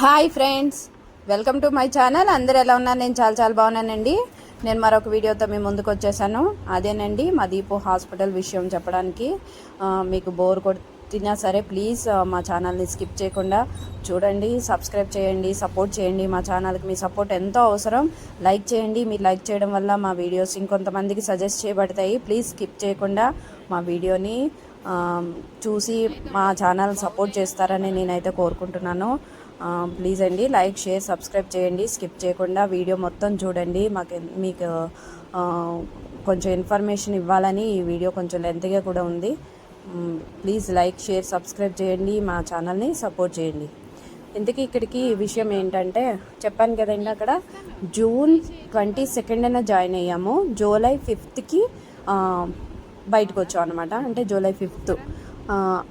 Hi friends, welcome to my channel. అందరు ఎలా ఉన్నారు? నేను చాలా బాగున్నానండి. నేను మరొక వీడియోతో మీ ముందుకు వచ్చేసాను. అదేనండి, మా దీపు హాస్పిటల్ విషయం చెప్పడానికి. మీకు బోర్ కొట్టినా సరే ప్లీజ్ మా ఛానల్ని స్కిప్ చేయకుండా చూడండి, సబ్స్క్రైబ్ చేయండి, సపోర్ట్ చేయండి. మా ఛానల్కి మీ సపోర్ట్ ఎంతో అవసరం. లైక్ చేయండి. మీరు లైక్ చేయడం వల్ల మా వీడియోస్ ఇంకొంతమందికి సజెస్ట్ చేయబడతాయి. ప్లీజ్ స్కిప్ చేయకుండా మా వీడియోని చూసి మా ఛానల్ సపోర్ట్ చేస్తారని నేనైతే కోరుకుంటున్నాను. ప్లీజ్ అండి, లైక్, షేర్, సబ్స్క్రైబ్ చేయండి. స్కిప్ చేయకుండా వీడియో మొత్తం చూడండి. మీకు కొంచెం ఇన్ఫర్మేషన్ ఇవ్వాలని ఈ వీడియో కొంచెం లెంత్గా కూడా ఉంది. ప్లీజ్ లైక్, షేర్, సబ్స్క్రైబ్ చేయండి. మా ఛానల్ని సపోర్ట్ చేయండి. ఇంతకీ ఇక్కడికి విషయం ఏంటంటే, చెప్పాను కదండి, అక్కడ జూన్ 22న జాయిన్ అయ్యాము. జూలై 5కి బయటకు వచ్చాం అనమాట. అంటే జూలై 5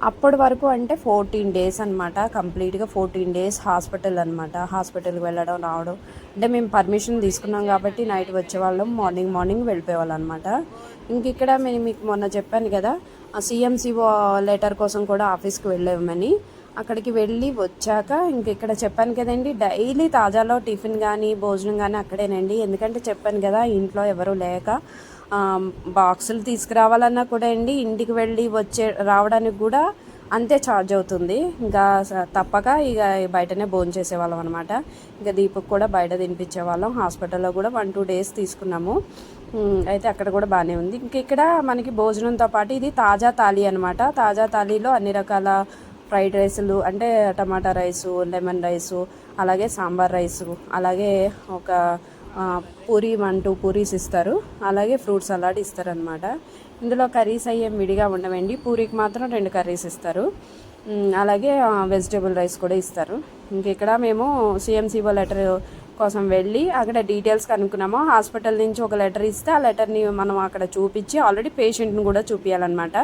అప్పటి వరకు అంటే 14 డేస్ అనమాట. కంప్లీట్గా 14 డేస్ హాస్పిటల్ అనమాట. హాస్పిటల్కి వెళ్ళడం రావడం అంటే మేము పర్మిషన్ తీసుకున్నాం కాబట్టి నైట్ వచ్చేవాళ్ళం, మార్నింగ్ వెళ్ళిపోయేవాళ్ళం అనమాట. ఇంక ఇక్కడ మేము మీకు మొన్న చెప్పాను కదా, CMCO లెటర్ కోసం కూడా ఆఫీస్కి వెళ్ళామని. అక్కడికి వెళ్ళి వచ్చాక ఇంక ఇక్కడ చెప్పాను కదండి, డైలీ తాజాలో టిఫిన్ కానీ భోజనం కానీ అక్కడేనండి. ఎందుకంటే చెప్పాను కదా, ఇంట్లో ఎవరు లేక బాక్సులు తీసుకురావాలన్నా కూడా అండి, ఇంటికి వెళ్ళి రావడానికి కూడా అంతే ఛార్జ్ అవుతుంది. ఇంకా తప్పక ఇక బయటనే భోజనం చేసేవాళ్ళం అనమాట. ఇంకా దీపుకు కూడా బయట తినిపించేవాళ్ళం. హాస్పిటల్లో కూడా 1-2 డేస్ తీసుకున్నాము. అయితే అక్కడ కూడా బాగానే ఉంది. ఇంక ఇక్కడ మనకి భోజనంతో పాటు ఇది తాజా థాలీ అనమాట. తాజా థాలీలో అన్ని రకాల ఫ్రైడ్ రైసులు, అంటే టమాటా రైసు, లెమన్ రైసు, అలాగే సాంబార్ రైసు, అలాగే ఒక పూరీస్ ఇస్తారు. అలాగే ఫ్రూట్ సలాడ్ ఇస్తారనమాట. ఇందులో కర్రీస్ అయ్యేం విడిగా ఉండవండి. పూరీకి మాత్రం 2 కర్రీస్ ఇస్తారు. అలాగే వెజిటేబుల్ రైస్ కూడా ఇస్తారు. ఇంక ఇక్కడ మేము CMCO లెటర్ కోసం వెళ్ళి అక్కడ డీటెయిల్స్ కనుక్కున్నాము. హాస్పిటల్ నుంచి ఒక లెటర్ ఇస్తే ఆ లెటర్ని మనం అక్కడ చూపించి ఆల్రెడీ పేషెంట్ని కూడా చూపించాలన్నమాట.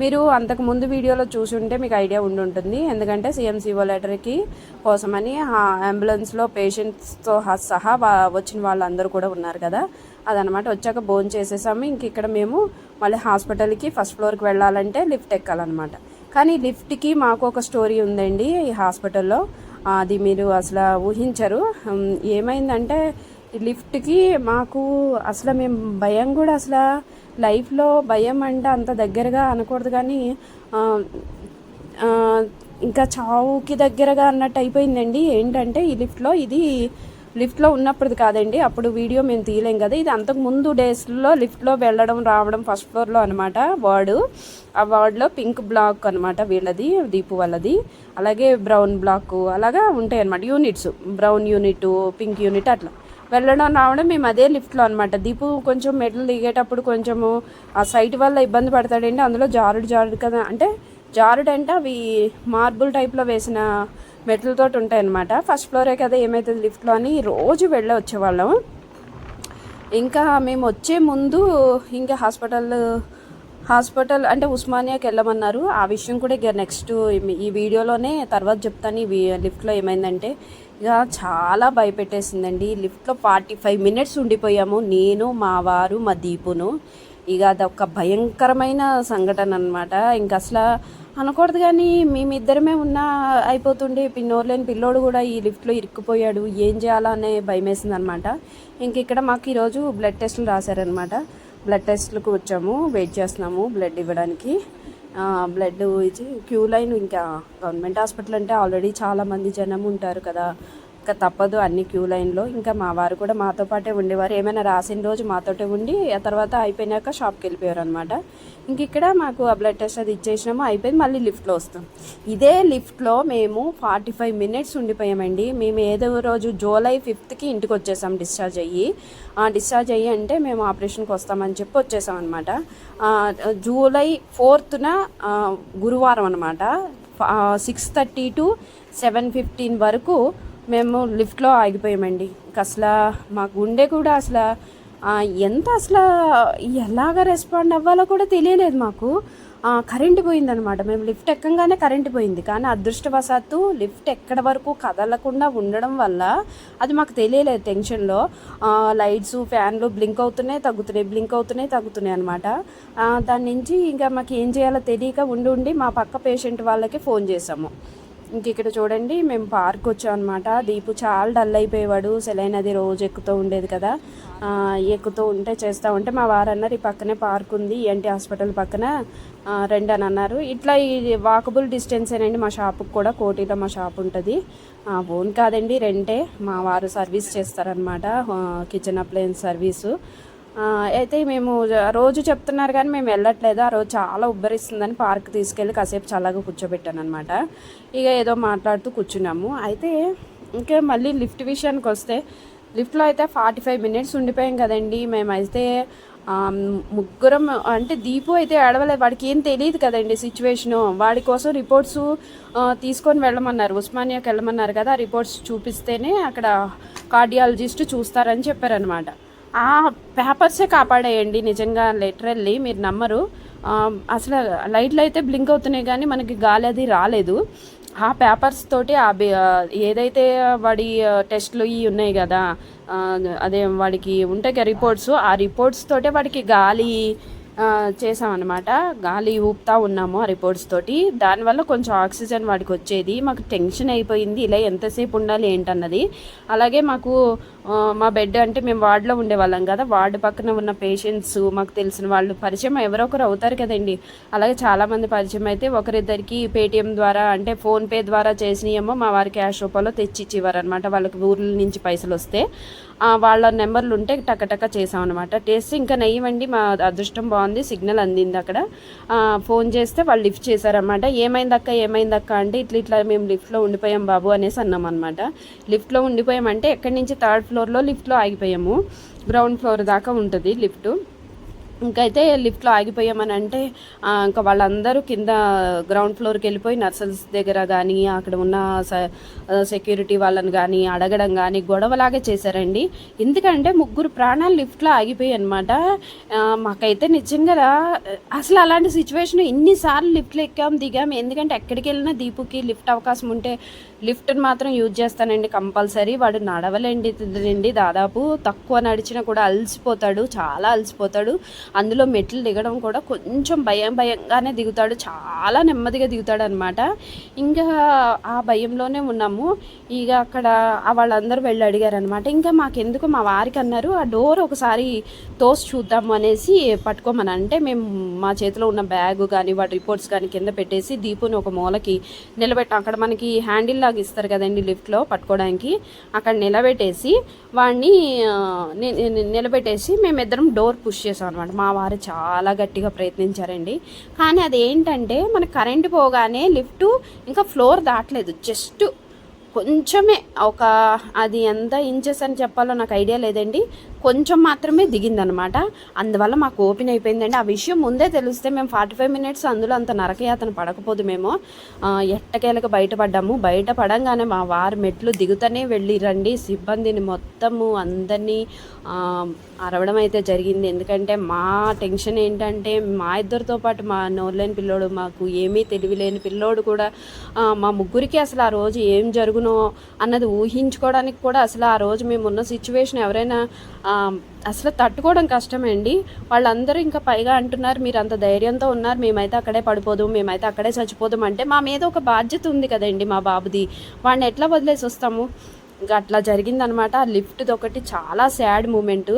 మీరు అంతకుముందు వీడియోలో చూసి ఉంటే మీకు ఐడియా ఉంటుంది. ఎందుకంటే CMCO లెటర్కి కోసమని అంబులెన్స్లో పేషెంట్స్తో సహా వచ్చిన వాళ్ళందరూ కూడా ఉన్నారు కదా, అదనమాట. వచ్చాక భోజనం చేసేసాము. ఇంక ఇక్కడ మేము మళ్ళీ హాస్పిటల్కి ఫస్ట్ ఫ్లోర్కి వెళ్ళాలంటే లిఫ్ట్ ఎక్కాలన్నమాట. కానీ లిఫ్ట్కి మాకు ఒక స్టోరీ ఉందండి ఈ హాస్పిటల్లో. అది మీరు అసలు ఊహించరు. ఏమైందంటే లిఫ్ట్కి మాకు అసలు మేము భయం కూడా, అసలు లైఫ్లో భయం అంటే అంత దగ్గరగా అనకూడదు కానీ ఇంకా చావుకి దగ్గరగా అన్నట్టు అయిపోయిందండి. ఏంటంటే ఈ లిఫ్ట్లో ఉన్నప్పుడు కాదండి, అప్పుడు వీడియో మేము తీయలేం కదా. ఇది అంతకు ముందు డేస్లో లిఫ్ట్లో వెళ్ళడం రావడం ఫస్ట్ ఫ్లోర్లో అనమాట. ఆ వార్డులో పింక్ బ్లాక్ అనమాట వీళ్ళది, దీపు వాళ్ళది. అలాగే బ్రౌన్ బ్లాక్ అలాగా ఉంటాయి అనమాట units. Brown unit, pink unit, అట్లా వెళ్ళడం రావడం మేము అదే లిఫ్ట్లో అనమాట. దీపు కొంచెం మెట్లు దిగేటప్పుడు కొంచెము ఆ సైట్ వల్ల ఇబ్బంది పడతాడండి. అందులో జారుడు కదా, అంటే జారుడు అంటే అవి మార్బుల్ టైప్లో వేసిన మెట్లతో ఉంటాయన్నమాట. ఫస్ట్ ఫ్లోరే కదా, ఏమవుతుంది లిఫ్ట్లో అని రోజు వెళ్ళి వచ్చేవాళ్ళం. ఇంకా మేము వచ్చే ముందు ఇంకా హాస్పిటల్ అంటే ఉస్మానియాకి వెళ్ళమన్నారు. ఆ విషయం కూడా ఇక నెక్స్ట్ ఈ వీడియోలోనే తర్వాత చెప్తాను. ఈ లిఫ్ట్లో ఏమైందంటే ఇక చాలా భయపెట్టేసిందండి. లిఫ్ట్లో 45 మినిట్స్ ఉండిపోయాము, నేను, మా వారు, మా దీపును. ఇక అదొక భయంకరమైన సంఘటన అనమాట. ఇంక అసలు అనకూడదు కానీ మేమిద్దరమే ఉన్నా అయిపోతుండే. నోరులేని పిల్లోడు కూడా ఈ లిఫ్ట్లో ఇరుక్కుపోయాడు. ఏం చేయాలా అనే భయం వేసింది అనమాట. ఇంక ఇక్కడ మాకు ఈరోజు బ్లడ్ టెస్టులు రాశారనమాట. బ్లడ్ టెస్టులకు వచ్చాము, వెయిట్ చేస్తున్నాము బ్లడ్ ఇవ్వడానికి. బ్లడ్ ఇచ్చి క్యూ లైన్. ఇంకా గవర్నమెంట్ హాస్పిటల్ అంటే ఆల్రెడీ చాలామంది జనం ఉంటారు కదా, ఇంకా తప్పదు అన్ని క్యూ లైన్లో. ఇంకా మా వారు కూడా మాతో పాటే ఉండేవారు. ఏమైనా రాసిన రోజు మాతోటే ఉండి ఆ తర్వాత అయిపోయినాక షాప్కి వెళ్ళిపోయారు అనమాట. ఇంక ఇక్కడ మాకు ఆ బ్లడ్ టెస్ట్ అది ఇచ్చేసినాము, అయిపోయింది. మళ్ళీ లిఫ్ట్లో వస్తాం. ఇదే లిఫ్ట్లో మేము 45 మినిట్స్ ఉండిపోయామండి. మేము ఏదో రోజు జూలై 5కి ఇంటికి వచ్చేసాం డిశ్చార్జ్ అయ్యి అంటే మేము ఆపరేషన్కి వస్తామని చెప్పి వచ్చేసాం అనమాట. జూలై 4న గురువారం అనమాట. 6:30 to 7:15 వరకు మేము లిఫ్ట్లో ఆగిపోయామండి. అసలు మా గుండె కూడా అసలు ఎలాగ రెస్పాండ్ అవ్వాలో కూడా తెలియలేదు మాకు. కరెంటు పోయిందనమాట. మేము లిఫ్ట్ ఎక్కగానే కరెంటు పోయింది. కానీ అదృష్టవశాత్తు లిఫ్ట్ ఎక్కడ వరకు కదలకుండా ఉండడం వల్ల అది మాకు తెలియలేదు. టెన్షన్లో లైట్స్, ఫ్యాన్లు బ్లింక్ అవుతున్నాయి తగ్గుతున్నాయి అనమాట. దాని నుంచి ఇంకా మాకు ఏం చేయాలో తెలియక ఉండి మా పక్క పేషెంట్ వాళ్ళకి ఫోన్ చేసాము. ఇంక ఇక్కడ చూడండి మేము పార్క్ వచ్చాం అనమాట. దీపు చాలా డల్ అయిపోయేవాడు, సెలైన్ అది రోజు ఎక్కుతూ ఉండేది కదా. ఎక్కుతూ ఉంటే చేస్తూ ఉంటే మా వారు అన్నారు ఈ పక్కనే పార్క్ ఉంది ఈఎన్టీ హాస్పిటల్ పక్కన, రండి అని అన్నారు. ఇట్లా ఈ వాకబుల్ డిస్టెన్సేనండి మా షాపుకి కూడా. కోటిలో మా షాప్ ఉంటుంది. ఓన్ కాదండి, రెంటే. మా వారు సర్వీస్ చేస్తారనమాట, కిచెన్ అప్లయన్స్ సర్వీసు. అయితే మేము రోజు చెప్తున్నారు కానీ మేము వెళ్ళట్లేదు. ఆ రోజు చాలా ఉబ్బరిస్తుందని పార్క్ తీసుకెళ్ళి కాసేపు చల్లగా కూర్చోబెట్టాను అనమాట. ఇక ఏదో మాట్లాడుతూ కూర్చున్నాము. అయితే ఇంకా మళ్ళీ లిఫ్ట్ విషయానికి వస్తే, లిఫ్ట్లో అయితే 45 మినిట్స్ ఉండిపోయాం కదండి. మేమైతే ముగ్గురం, అంటే దీపు అయితే ఏడవలేదు, వాడికి ఏం తెలియదు కదండి సిచ్యువేషను. వాడి కోసం రిపోర్ట్స్ తీసుకొని వెళ్ళమన్నారు, ఉస్మానియాకి వెళ్ళమన్నారు కదా. ఆ రిపోర్ట్స్ చూపిస్తేనే అక్కడ కార్డియాలజిస్ట్ చూస్తారని చెప్పారనమాట. ఆ పేపర్సే కాపాడేయండి నిజంగా, లిటరల్లీ మీరు నమ్మరు. అసలు లైట్లు అయితే బ్లింక్ అవుతున్నాయి కానీ మనకి గాలి అది రాలేదు. ఆ పేపర్స్ తోటి ఏదైతే వాడి టెస్ట్లు ఇవి ఉన్నాయి కదా, అదే వాడికి ఉంటాయి కదా రిపోర్ట్స్, ఆ రిపోర్ట్స్ తోటే వాడికి గాలి చేసామన్నమాట. గాలి ఊపుతా ఉన్నాము ఆ రిపోర్ట్స్ తోటి. దానివల్ల కొంచెం ఆక్సిజన్ వాడికి వచ్చేది. మాకు టెన్షన్ అయిపోయింది ఇలా ఎంతసేపు ఉండాలి ఏంటన్నది. అలాగే మాకు మా బెడ్ అంటే మేము వార్డులో ఉండేవాళ్ళం కదా, వార్డు పక్కన ఉన్న పేషెంట్స్ మాకు తెలిసిన వాళ్ళు పరిచయం ఎవరో ఒకరు అవుతారు కదండి. అలాగే చాలామంది పరిచయం అయితే ఒకరిద్దరికి పేటిఎం ద్వారా అంటే ఫోన్పే ద్వారా చేసినాయేమో మా వారి క్యాష్ రూపంలో తెచ్చి ఇచ్చేవారు అనమాట. వాళ్ళకి ఊర్ల నుంచి పైసలు వస్తే వాళ్ళ నెంబర్లు ఉంటే టకటక చేసామన్నమాట. టేస్ట్ ఇంకా నయ్యమండి, మా అదృష్టం బాగుంది, సిగ్నల్ అందింది అక్కడ. ఫోన్ చేస్తే వాళ్ళు లిఫ్ట్ చేశారన్నమాట. ఏమైందక్క అంటే ఇట్లా మేము లిఫ్ట్లో ఉండిపోయాం బాబు అనేసి అన్నాం అనమాట. లిఫ్ట్లో ఉండిపోయామంటే ఎక్కడి నుంచి 3rd ఫ్లోర్లో లిఫ్ట్లో ఆగిపోయాము. గ్రౌండ్ ఫ్లోర్ దాకా ఉంటుంది లిఫ్ట్. ఇంకైతే లిఫ్ట్లో ఆగిపోయామని అంటే ఇంకా వాళ్ళందరూ కింద గ్రౌండ్ ఫ్లోర్కి వెళ్ళిపోయి నర్సెస్ దగ్గర కానీ అక్కడ ఉన్న సెక్యూరిటీ వాళ్ళని కానీ అడగడం కానీ గొడవలాగా చేశారండి. ఎందుకంటే 3 ప్రాణాలు లిఫ్ట్లో ఆగిపోయాయి అనమాట. మాకైతే నిజంగా అసలు అలాంటి సిచ్యువేషన్ ఎన్నిసార్లు లిఫ్ట్లో ఎక్కాము దిగాము. ఎందుకంటే ఎక్కడికి వెళ్ళినా దీపుకి లిఫ్ట్ అవకాశం ఉంటే లిఫ్ట్ని మాత్రం యూజ్ చేస్తానండి కంపల్సరీ. వాడు నడవలేండి, దాదాపు తక్కువ నడిచినా కూడా అలసిపోతాడు, చాలా అలసిపోతాడు. అందులో మెట్లు దిగడం కూడా కొంచెం భయంగానే దిగుతాడు, చాలా నెమ్మదిగా దిగుతాడు అనమాట. ఇంకా ఆ భయంలోనే ఉన్నాము. ఇక అక్కడ వాళ్ళందరూ వెళ్ళి అడిగారు అనమాట. ఇంకా మాకెందుకు మా వారికి అన్నారు ఆ డోర్ ఒకసారి తోసి చూద్దాము అనేసి పట్టుకోమని అంటే మేము మా చేతిలో ఉన్న బ్యాగ్ కానీ వాటి రిపోర్ట్స్ కానీ కింద పెట్టేసి దీపుని ఒక మూలకి నిలబెట్టాం. అక్కడ మనకి హ్యాండిల్ లాగా ఇస్తారు కదండి లిఫ్ట్లో పట్టుకోవడానికి, అక్కడ నిలబెట్టేసి వాడిని నిలబెట్టేసి మేమిద్దరం డోర్ పుష్ చేసాం అనమాట. మా వారు చాలా గట్టిగా ప్రయత్నించారండి. కానీ అదేంటంటే మనకు కరెంటు పోగానే లిఫ్ట్ ఇంకా ఫ్లోర్ దాటలేదు, జస్ట్ కొంచెమే అది ఎంత ఇంచెస్ అని చెప్పాలో నాకు ఐడియా లేదండి, కొంచెం మాత్రమే దిగిందనమాట. అందువల్ల మాకు ఓపెన్ అయిపోయిందండి. ఆ విషయం ముందే తెలిస్తే మేము 45 మినిట్స్ అందులో అంత నరకయాతన పడకపోదు. మేము ఎట్టకేలకు బయటపడ్డాము. బయటపడంగానే మా వారు మెట్లు దిగుతూనే వెళ్ళిరండి. సిబ్బందిని మొత్తము అందరినీ అరవడం అయితే జరిగింది. ఎందుకంటే మా టెన్షన్ ఏంటంటే మా ఇద్దరితో పాటు మా నోరులేని పిల్లోడు, మాకు ఏమీ తెలివిలేని పిల్లోడు కూడా, మా ముగ్గురికి అసలు ఆ రోజు ఏం జరుగునో అన్నది ఊహించుకోవడానికి కూడా అసలు ఆ రోజు మేము ఉన్న సిచ్యువేషన్ ఎవరైనా అసలు తట్టుకోవడం కష్టమే అండి. వాళ్ళందరూ ఇంకా పైగా అంటున్నారు మీరు అంత ధైర్యంతో ఉన్నారు, మేమైతే అక్కడే పడిపోదు, మేమైతే అక్కడే చచ్చిపోదాం. అంటే మా మీద ఒక బాధ్యత ఉంది కదండి మా బాబుది, వాడిని ఎట్లా వదిలేసి వస్తాము. ఇంకా అట్లా జరిగిందనమాట. ఆ లిఫ్ట్ది ఒకటి చాలా సాడ్ మూమెంటు.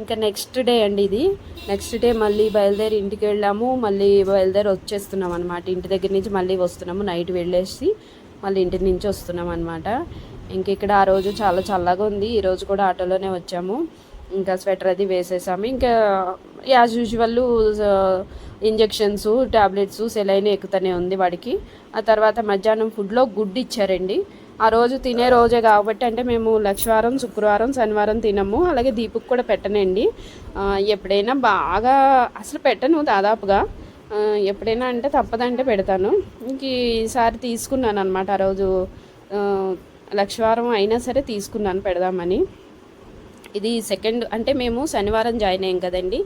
ఇంకా నెక్స్ట్ డే అండి ఇది. నెక్స్ట్ డే మళ్ళీ బయలుదేరి ఇంటికి వెళ్ళాము. మళ్ళీ బయలుదేరి వచ్చేస్తున్నాం అనమాట. ఇంటి దగ్గర నుంచి మళ్ళీ వస్తున్నాము. నైట్ వెళ్ళేసి మళ్ళీ ఇంటి నుంచి వస్తున్నాం అనమాట. ఇంక ఇక్కడ ఆ రోజు చాలా చల్లగా ఉంది. ఈరోజు కూడా ఆటోలోనే వచ్చాము. ఇంకా స్వెటర్ అది వేసేసాము. ఇంకా as usual injections, tablets, saline ఎక్కుతూనే ఉంది వాడికి. ఆ తర్వాత మధ్యాహ్నం ఫుడ్లో గుడ్డు ఇచ్చారండి. ఆ రోజు తినే రోజే కాబట్టి, అంటే మేము లక్షవారం, శుక్రవారం, శనివారం తినము. అలాగే దీపుకు కూడా పెట్టనండి. ఎప్పుడైనా బాగా అసలు పెట్టను దాదాపుగా, ఎప్పుడైనా అంటే తప్పదంటే పెడతాను. ఇంక ఈసారి తీసుకున్నాను అనమాట. ఆ రోజు లక్షవారం అయినా సరే తీసుకున్నాను పెడదామని. ఇది సెకండ్, అంటే మేము శనివారం జాయిన్ అయ్యాం కదండి.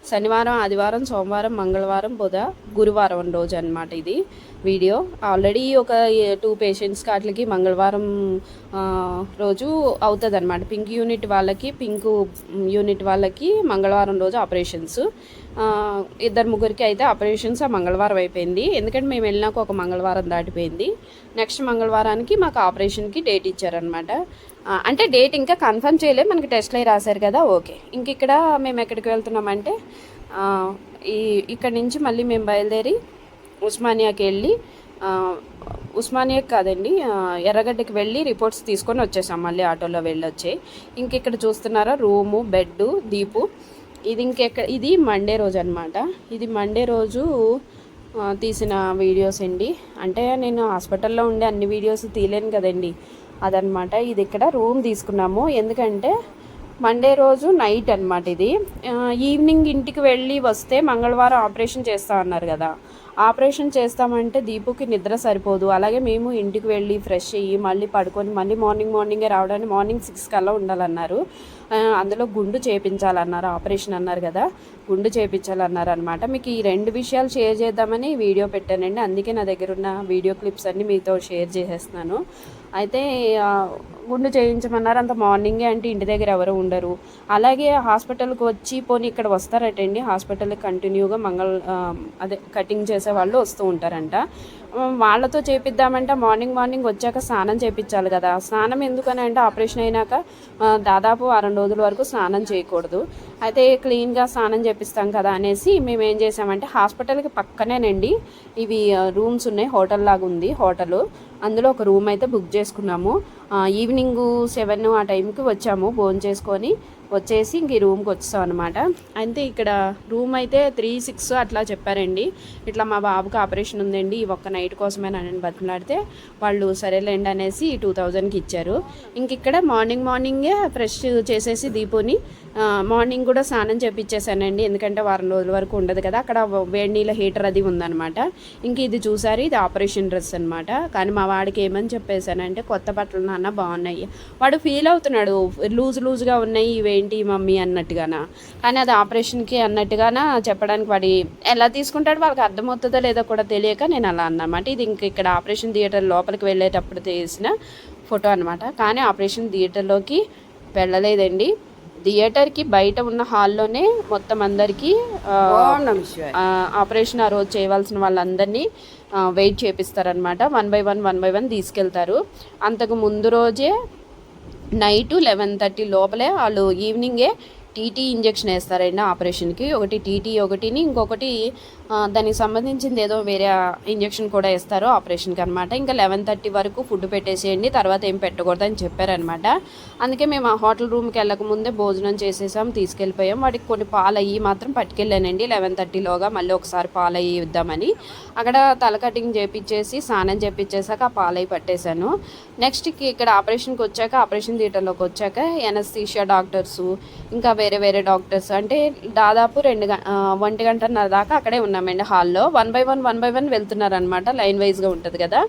శనివారం, ఆదివారం, సోమవారం, మంగళవారం, బుధ, గురువారం రోజు అనమాట ఇది వీడియో. ఆల్రెడీ ఒక 2 పేషెంట్స్కి వాటికి మంగళవారం రోజు అవుతుంది అనమాట. పింక్ యూనిట్ వాళ్ళకి మంగళవారం రోజు ఆపరేషన్స్. 2-3 అయితే ఆపరేషన్స్ ఆ మంగళవారం అయిపోయింది. ఎందుకంటే మేము వెళ్ళినాక ఒక మంగళవారం దాటిపోయింది. నెక్స్ట్ మంగళవారానికి మాకు ఆపరేషన్కి డేట్ ఇచ్చారనమాట. అంటే డేట్ ఇంకా కన్ఫర్మ్ చేయలేదు, మనకి టెస్ట్లు అయి రాశారు కదా, ఓకే. ఇంక ఇక్కడ మేము ఎక్కడికి వెళ్తున్నామంటే ఇక్కడ నుంచి మళ్ళీ మేము బయలుదేరి ఉస్మానియాకి వెళ్ళి, ఉస్మానియాకి కాదండి, ఎర్రగడ్డకి వెళ్ళి రిపోర్ట్స్ తీసుకొని వచ్చేసాం. మళ్ళీ ఆటోలో వెళ్ళొచ్చి ఇంక ఇక్కడ చూస్తున్నారా రూము, బెడ్డు, దీపు. ఇది మండే రోజు అనమాట. ఇది మండే రోజు తీసిన వీడియోస్ అండి. అంటే నేను హాస్పిటల్లో ఉండే అన్ని వీడియోస్ తీయలేను కదండి, అదనమాట. ఇది ఇక్కడ రూమ్ తీసుకున్నాము, ఎందుకంటే మండే రోజు నైట్ అనమాట. ఇది ఈవినింగ్ ఇంటికి వెళ్ళి వస్తే మంగళవారం ఆపరేషన్ చేస్తా అన్నారు కదా. ఆపరేషన్ చేస్తామంటే దీపుకి నిద్ర సరిపోదు. అలాగే మేము ఇంటికి వెళ్ళి ఫ్రెష్ అయ్యి మళ్ళీ పడుకొని మళ్ళీ మార్నింగే రావడానికి మార్నింగ్ 6 కల్లా ఉండాలన్నారు. అందులో గుండు చేయించాలన్నారు, ఆపరేషన్ అన్నారు కదా, గుండు చేయించాలన్నారు అనమాట. మీకు ఈ 2 విషయాలు షేర్ చేద్దామని వీడియో పెట్టానండి. అందుకే నా దగ్గర ఉన్న వీడియో క్లిప్స్ అన్నీ మీతో షేర్ చేసేస్తున్నాను. అయితే గుండు చేయించమన్నారు. అంత మార్నింగే అంటే ఇంటి దగ్గర ఎవరు ఉండరు. అలాగే హాస్పిటల్కి వచ్చి పోనీ ఇక్కడ వస్తారటండి, హాస్పిటల్కి కంటిన్యూగా కటింగ్ చేసే వాళ్ళు వస్తూ ఉంటారంట. వాళ్ళతో చేపిద్దామంటే మార్నింగ్ వచ్చాక స్నానం చేయించాలి కదా. స్నానం ఎందుకని అంటే ఆపరేషన్ అయినాక దాదాపు 2 రోజుల వరకు స్నానం చేయకూడదు. అయితే క్లీన్గా స్నానం చేపిస్తాం కదా అనేసి మేము ఏం చేసామంటే హాస్పిటల్కి పక్కనేనండి ఇవి రూమ్స్ ఉన్నాయి, హోటల్ లాగా ఉంది హోటలు. అందులో ఒక రూమ్ అయితే బుక్ చేసుకున్నాము. ఈవినింగ్ 7 ఆ టైంకి వచ్చాము, భోజనం చేసుకొని వచ్చేసి ఇంక ఈ రూమ్కి వచ్చాం అనమాట. అయితే ఇక్కడ రూమ్ అయితే 3-6 అట్లా చెప్పారండి. ఇట్లా మా బాబుకి ఆపరేషన్ ఉందండి, ఈ ఒక్క నైట్ కోసమే నన్ను బతిమలాడితే వాళ్ళు సరేలేండి అనేసి 2000కి ఇచ్చారు. ఇంక ఇక్కడ మార్నింగే ఫ్రెష్ చేసేసి దీపుని మార్నింగ్ కూడా స్నానం చేపించేసానండి, ఎందుకంటే 2 రోజుల వరకు ఉండదు కదా. అక్కడ వేడి నీళ్ళ హీటర్ అది ఉందన్నమాట. ఇంక ఇది చూసారు, ఇది ఆపరేషన్ డ్రెస్ అనమాట. కానీ మా వాడికి ఏమని చెప్పేశానంటే కొత్త బట్టలు నాన్న బాగున్నాయి. వాడు ఫీల్ అవుతున్నాడు, లూజ్గా ఉన్నాయి ఇవేంటి మమ్మీ అన్నట్టుగానా. కానీ అది ఆపరేషన్కి అన్నట్టుగానా చెప్పడానికి వాడి ఎలా తీసుకుంటాడు వాళ్ళకి అర్థమవుతుందో లేదో కూడా తెలియక నేను అలా అన్నమాట. ఇది ఇంక ఇక్కడ ఆపరేషన్ థియేటర్ లోపలికి వెళ్ళేటప్పుడు తీసిన ఫోటో అనమాట. కానీ ఆపరేషన్ థియేటర్లోకి వెళ్ళలేదండి. థియేటర్కి బయట ఉన్న హాల్లోనే మొత్తం అందరికీ ఆపరేషన్ ఆ రోజు చేయవలసిన వాళ్ళందరినీ వెయిట్ చేపిస్తారనమాట. 1 by 1 తీసుకెళ్తారు. అంతకు ముందు రోజే నైటు 11:30 లోపలే వాళ్ళు ఈవినింగే టీటీ ఇంజెక్షన్ వేస్తారండి ఆపరేషన్కి. ఒకటి టీటీ ఒకటిని, ఇంకొకటి దానికి సంబంధించింది ఏదో వేరే ఇంజెక్షన్ కూడా వేస్తారు ఆపరేషన్కి అనమాట. ఇంకా 11:30 వరకు ఫుడ్ పెట్టేసేయండి, తర్వాత ఏం పెట్టకూడదని చెప్పారనమాట. అందుకే మేము ఆ హోటల్ రూమ్కి వెళ్ళక ముందే భోజనం చేసేసాం, తీసుకెళ్ళిపోయాం. వాటికి కొన్ని పాలయ్యి మాత్రం పట్టుకెళ్ళానండి 11:30లోగా. మళ్ళీ ఒకసారి పాలయ్యి ఇద్దామని అక్కడ తల కటింగ్ చేపించేసి స్నానం చేపించేసాక ఆ పాలయ్యి పట్టేశాను. నెక్స్ట్కి ఇక్కడ ఆపరేషన్కి వచ్చాక, ఆపరేషన్ థియేటర్లోకి వచ్చాక ఎనస్థీషియా డాక్టర్సు ఇంకా వేరే డాక్టర్స్ అంటే దాదాపు 1 గంటన్నర దాకా అక్కడే ఉన్నామండి హాల్లో. 1 by 1 వెళ్తున్నారనమాట, లైన్ వైజ్గా ఉంటుంది కదా.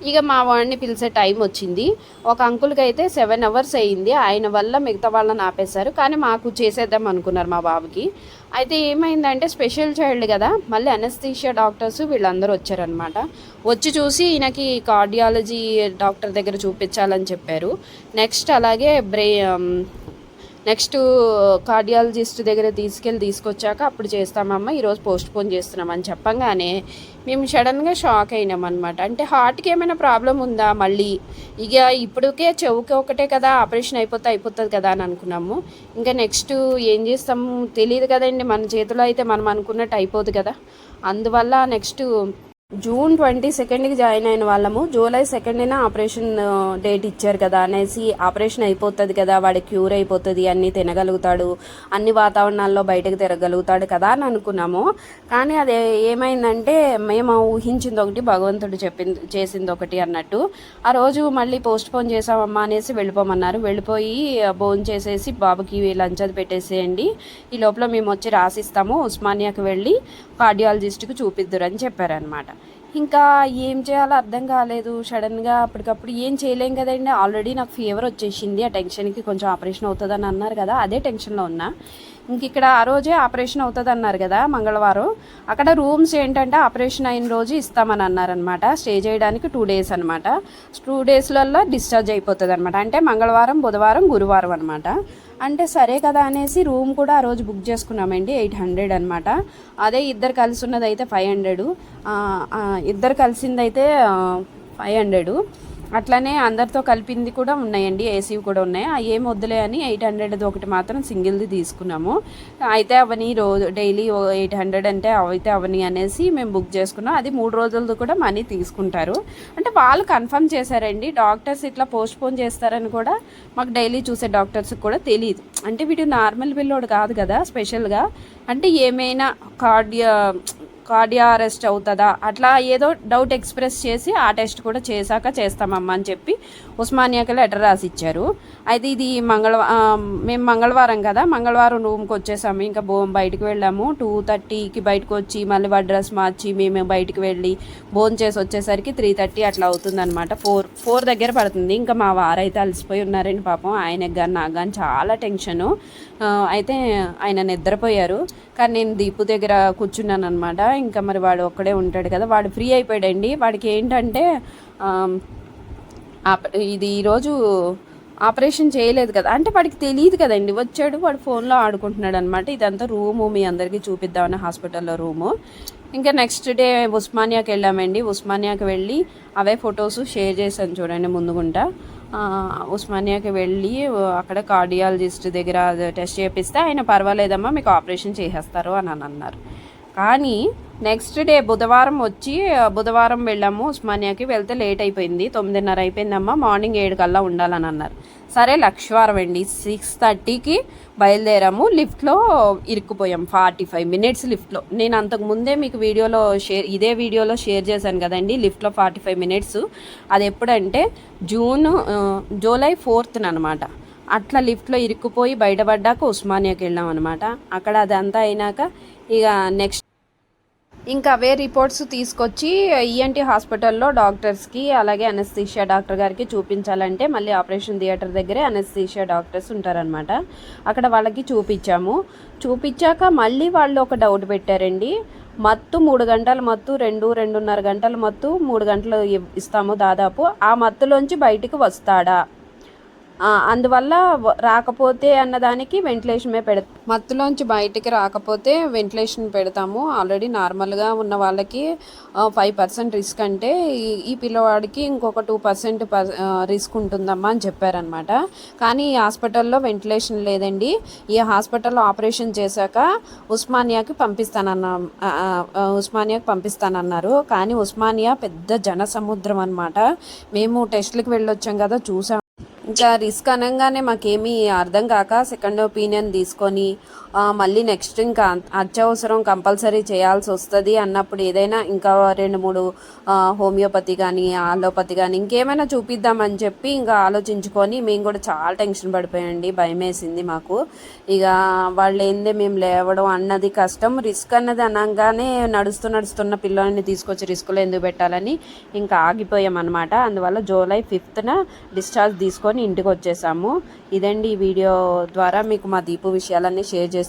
ఇక మా వాడిని పిలిచే టైం వచ్చింది. ఒక అంకుల్కి అయితే 7 hours అయ్యింది, ఆయన వల్ల మిగతా వాళ్ళని ఆపేశారు. కానీ మాకు చేసేద్దాం అనుకున్నారు మా బాబుకి. అయితే ఏమైందంటే స్పెషల్ చైల్డ్ కదా, మళ్ళీ అనస్థీషియా డాక్టర్స్ వీళ్ళందరూ వచ్చారనమాట. వచ్చి చూసి ఈయనకి కార్డియాలజీ డాక్టర్ దగ్గర చూపించాలని చెప్పారు. నెక్స్ట్ అలాగే నెక్స్ట్ కార్డియాలజిస్ట్ దగ్గర తీసుకొచ్చాక అప్పుడు చేస్తామమ్మా, ఈరోజు పోస్ట్పోన్ చేస్తున్నామని చెప్పంగానే మేము సడన్గా షాక్ అయినాం అనమాట. అంటే హార్ట్కి ఏమైనా ప్రాబ్లం ఉందా మళ్ళీ, ఇక ఇప్పటికే చెవుకి ఒకటే కదా ఆపరేషన్ అయిపోతుంది కదా అని అనుకున్నాము. ఇంకా నెక్స్ట్ ఏం చేస్తాము తెలియదు కదండి, మన చేతిలో అయితే మనం అనుకున్నట్టు అయిపోదు కదా. అందువల్ల నెక్స్ట్ జూన్ 22కి జాయిన్ అయిన వాళ్ళము, జూలై 2న ఆపరేషన్ డేట్ ఇచ్చారు కదా అనేసి ఆపరేషన్ అయిపోతుంది కదా, వాడి క్యూర్ అయిపోతుంది, అన్నీ తినగలుగుతాడు, అన్ని వాతావరణాల్లో బయటకు తిరగలుగుతాడు కదా అని అనుకున్నాము. కానీ అది ఏమైందంటే మేము ఊహించింది ఒకటి, భగవంతుడు చేసింది ఒకటి అన్నట్టు. ఆ రోజు మళ్ళీ పోస్ట్పోన్ చేసామమ్మా అనేసి వెళ్ళిపోమన్నారు. వెళ్ళిపోయి భోజనం చేసేసి బాబుకి లంచ్ అది పెట్టేసేయండి, ఈ లోపల మేము వచ్చి రాసిస్తాము, ఉస్మానియాకి వెళ్ళి కార్డియాలజిస్ట్కి చూపిద్దురని చెప్పారనమాట. ఇంకా ఏం చేయాలో అర్థం కాలేదు. సడన్గా అప్పటికప్పుడు ఏం చేయలేం కదండి, ఆల్రెడీ నాకు ఫీవర్ వచ్చేసింది, ఆ టెన్షన్కి కొంచెం ఆపరేషన్ అవుతుందని అన్నారు కదా, అదే టెన్షన్లో ఉన్నా. ఇంక ఇక్కడ ఆ రోజే ఆపరేషన్ అవుతుంది అన్నారు కదా మంగళవారం. అక్కడ రూమ్స్ ఏంటంటే ఆపరేషన్ అయిన రోజు ఇస్తామని అన్నారనమాట. స్టే చేయడానికి 2 days అనమాట. 2 daysలలో డిశ్చార్జ్ అయిపోతుంది అనమాట. అంటే మంగళవారం, బుధవారం, గురువారం అనమాట. అంటే సరే కదా అనేసి రూమ్ కూడా ఆ రోజు బుక్ చేసుకున్నామండి. 800 అనమాట. అదే ఇద్దరు కలిసి ఉన్నది అయితే 500, ఇద్దరు కలిసిందైతే 500. అట్లానే అందరితో కలిపింది కూడా ఉన్నాయండి, ఏసీ కూడా ఉన్నాయి. అవి ఏం వద్దులే అని 800 ఒకటి మాత్రం సింగిల్ది తీసుకున్నాము. అయితే అవని రోజు డైలీ 800 అంటే అయితే అవని అనేసి మేము బుక్ చేసుకున్నాం. అది 3 రోజులది కూడా మనీ తీసుకుంటారు. అంటే వాళ్ళు కన్ఫర్మ్ చేశారండి. డాక్టర్స్ ఇట్లా పోస్ట్పోన్ చేస్తారని కూడా మాకు డైలీ చూసే డాక్టర్స్కి కూడా తెలియదు. అంటే వీడు నార్మల్ పిల్లోడు కాదు కదా, స్పెషల్గా అంటే ఏమైనా కార్డియా అరెస్ట్ అవుతుందా అట్లా ఏదో డౌట్ ఎక్స్ప్రెస్ చేసి ఆ టెస్ట్ కూడా చేశాక చేస్తామమ్మా అని చెప్పి ఉస్మానియాకి లెటర్ రాసి ఇచ్చారు. అయితే ఇది మేము మంగళవారం కదా, మంగళవారం రూమ్కి వచ్చేసాము. ఇంకా బయటకు వెళ్ళాము. 2:30కి బయటకు వచ్చి మళ్ళీ వాడి డ్రెస్ మార్చి మేము బయటికి వెళ్ళి భోజనం చేసి వచ్చేసరికి 3:30 అట్లా అవుతుందన్నమాట. 4 దగ్గర పడుతుంది. ఇంకా మా వారైతే అలసిపోయి ఉన్నారండి పాపం. ఆయనకు కానీ నాకు కానీ చాలా టెన్షను. అయితే ఆయన నిద్రపోయారు. కానీ నేను దీపు దగ్గర కూర్చున్నాను అనమాట. ఇంకా మరి వాడు ఒక్కడే ఉంటాడు కదా, వాడు ఫ్రీ అయిపోయాడండి. వాడికి ఏంటంటే ఇది ఈరోజు ఆపరేషన్ చేయలేదు కదా, అంటే వాడికి తెలియదు కదండి. వచ్చాడు, వాడు ఫోన్లో ఆడుకుంటున్నాడు అనమాట. ఇదంతా రూము మీ అందరికీ చూపిద్దామని హాస్పిటల్లో రూము. ఇంకా నెక్స్ట్ డే ఉస్మానియాకి వెళ్ళామండి. ఉస్మానియాకి వెళ్ళి అవే ఫొటోస్ షేర్ చేశాను చూడండి ముందుగుంటా. ఉస్మానియాకి వెళ్ళి అక్కడ కార్డియాలజిస్ట్ దగ్గర టెస్ట్ చేపిస్తే ఆయన పర్వాలేదమ్మా మీకు ఆపరేషన్ చేసేస్తారు అని అన్నారు. కానీ నెక్స్ట్ డే బుధవారం వెళ్ళాము ఉస్మానియాకి. వెళ్తే లేట్ అయిపోయింది, 9:30 అయిపోయిందమ్మా. మార్నింగ్ 7 కల్లా ఉండాలని అన్నారు. సరే లక్షవారం అండి, 6:30కి బయలుదేరాము. లిఫ్ట్లో ఇరుక్కుపోయాం 45 minutes లిఫ్ట్లో. నేను అంతకుముందే మీకు ఇదే వీడియోలో షేర్ చేశాను కదండి, లిఫ్ట్లో 45 minutes. అది ఎప్పుడంటే జూలై 4th అనమాట. అట్లా లిఫ్ట్లో ఇరుక్కుపోయి బయటపడ్డాక ఉస్మానియాకి వెళ్ళాం అనమాట. అక్కడ అదంతా అయినాక ఇక నెక్స్ట్ ఇంకా అవే రిపోర్ట్స్ తీసుకొచ్చి ఈఎన్టీ హాస్పిటల్లో డాక్టర్స్కి అలాగే అనస్థీషియా డాక్టర్ గారికి చూపించాలంటే మళ్ళీ ఆపరేషన్ థియేటర్ దగ్గరే అనస్థీషియా డాక్టర్స్ ఉంటారనమాట. అక్కడ వాళ్ళకి చూపించాక మళ్ళీ వాళ్ళు ఒక డౌట్ పెట్టారండి. మత్తు 3 గంటల మత్తు, 2-2.5 గంటల మత్తు, 3 గంటలు ఇస్తాము దాదాపు. ఆ మత్తులోంచి బయటికి వస్తాడా, అందువల్ల రాకపోతే అన్నదానికి వెంటిలేషన్ మత్తులోంచి బయటికి రాకపోతే వెంటిలేషన్ పెడతాము. ఆల్రెడీ నార్మల్గా ఉన్న వాళ్ళకి 5% రిస్క్ అంటే ఈ పిల్లవాడికి ఇంకొక 2% రిస్క్ ఉంటుందమ్మా అని చెప్పారనమాట. కానీ ఈ హాస్పిటల్లో వెంటిలేషన్ లేదండి. ఈ హాస్పిటల్లో ఆపరేషన్ చేశాక ఉస్మానియాకి పంపిస్తానన్నారు. కానీ ఉస్మానియా పెద్ద జన సముద్రం అనమాట. మేము టెస్ట్లకు వెళ్ళొచ్చాం కదా, చూసాం. ఇంకా రిస్క్ అనగానే మాకేమీ అర్థం కాక సెకండ్ ఒపీనియన్ తీసుకొని మళ్ళీ నెక్స్ట్ ఇంకా అత్యవసరం కంపల్సరీ చేయాల్సి వస్తుంది అన్నప్పుడు ఏదైనా ఇంకా 2-3 హోమియోపతి కానీ ఆలోపతి కానీ ఇంకేమైనా చూపిద్దామని చెప్పి ఇంకా ఆలోచించుకొని మేము కూడా చాలా టెన్షన్ పడిపోయండి. భయం వేసింది మాకు. ఇక వాళ్ళు ఏందే మేము లేవడం అన్నది కష్టం, రిస్క్ అన్నది అనగానే నడుస్తున్న పిల్లల్ని తీసుకొచ్చి రిస్క్లో ఎందుకు పెట్టాలని ఇంకా ఆగిపోయాం అనమాట. అందువల్ల జూలై 5th డిశ్చార్జ్ తీసుకొని ఇంటికి వచ్చేసాము. ఇదండి ఈ వీడియో ద్వారా మీకు మా దీపు విషయాలన్నీ షేర్ చేస్తున్నాను.